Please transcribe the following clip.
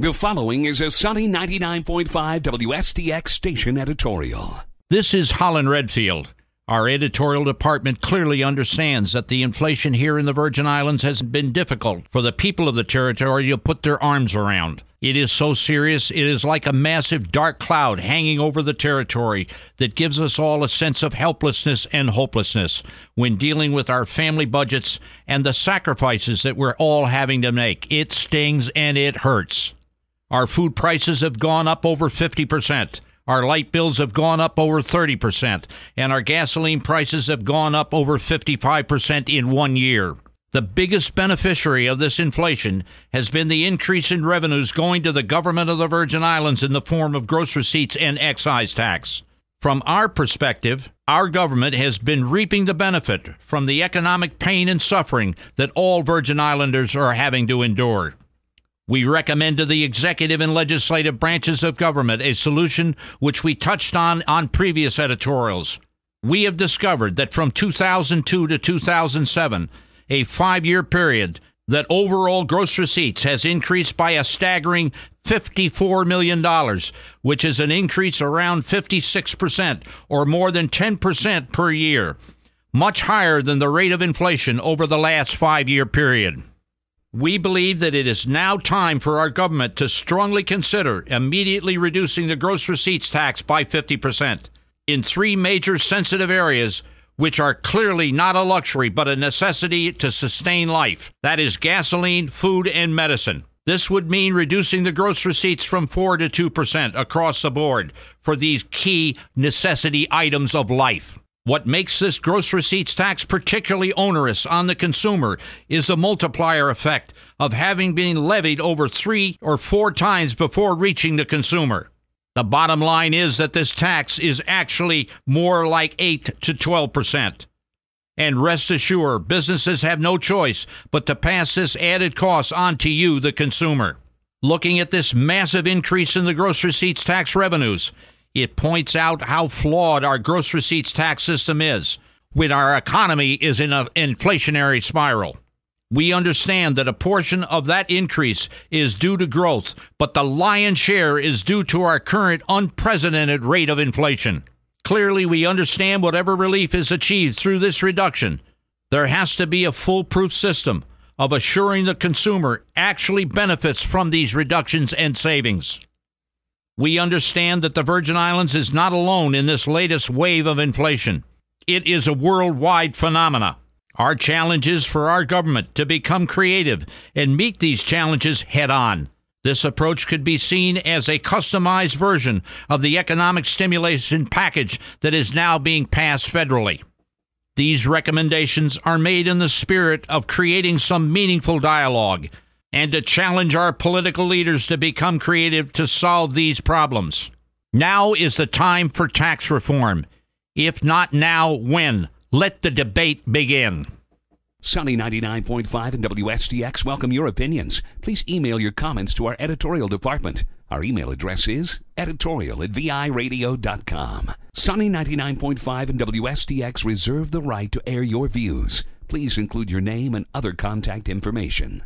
The following is a Sunny 99.5 WSTX station editorial. This is Holland Redfield. Our editorial department clearly understands that the inflation here in the Virgin Islands has been difficult for the people of the territory to put their arms around. It is so serious, it is like a massive dark cloud hanging over the territory that gives us all a sense of helplessness and hopelessness when dealing with our family budgets and the sacrifices that we're all having to make. It stings and it hurts. Our food prices have gone up over 50%. Our light bills have gone up over 30%. And our gasoline prices have gone up over 55% in 1 year. The biggest beneficiary of this inflation has been the increase in revenues going to the government of the Virgin Islands in the form of gross receipts and excise tax. From our perspective, our government has been reaping the benefit from the economic pain and suffering that all Virgin Islanders are having to endure. We recommend to the executive and legislative branches of government a solution which we touched on previous editorials. We have discovered that from 2002 to 2007, a 5-year period, that overall gross receipts has increased by a staggering $54 million, which is an increase around 56%, or more than 10% per year, much higher than the rate of inflation over the last 5-year period. We believe that it is now time for our government to strongly consider immediately reducing the gross receipts tax by 50% in 3 major sensitive areas, which are clearly not a luxury but a necessity to sustain life. That is gasoline, food, and medicine. This would mean reducing the gross receipts from 4 to 2% across the board for these key necessity items of life. What makes this gross receipts tax particularly onerous on the consumer is the multiplier effect of having been levied over 3 or 4 times before reaching the consumer. The bottom line is that this tax is actually more like 8 to 12%. And rest assured, businesses have no choice but to pass this added cost on to you, the consumer. Looking at this massive increase in the gross receipts tax revenues, it points out how flawed our gross receipts tax system is when our economy is in an inflationary spiral. We understand that a portion of that increase is due to growth, but the lion's share is due to our current unprecedented rate of inflation. Clearly, we understand whatever relief is achieved through this reduction, there has to be a foolproof system of assuring the consumer actually benefits from these reductions and savings. We understand that the Virgin Islands is not alone in this latest wave of inflation. It is a worldwide phenomenon. Our challenge is for our government to become creative and meet these challenges head-on. This approach could be seen as a customized version of the economic stimulation package that is now being passed federally. These recommendations are made in the spirit of creating some meaningful dialogue and to challenge our political leaders to become creative to solve these problems. Now is the time for tax reform. If not now, when? Let the debate begin. Sunny 99.5 and WSTX welcome your opinions. Please email your comments to our editorial department. Our email address is editorial@viradio.com. Sunny 99.5 and WSTX reserve the right to air your views. Please include your name and other contact information.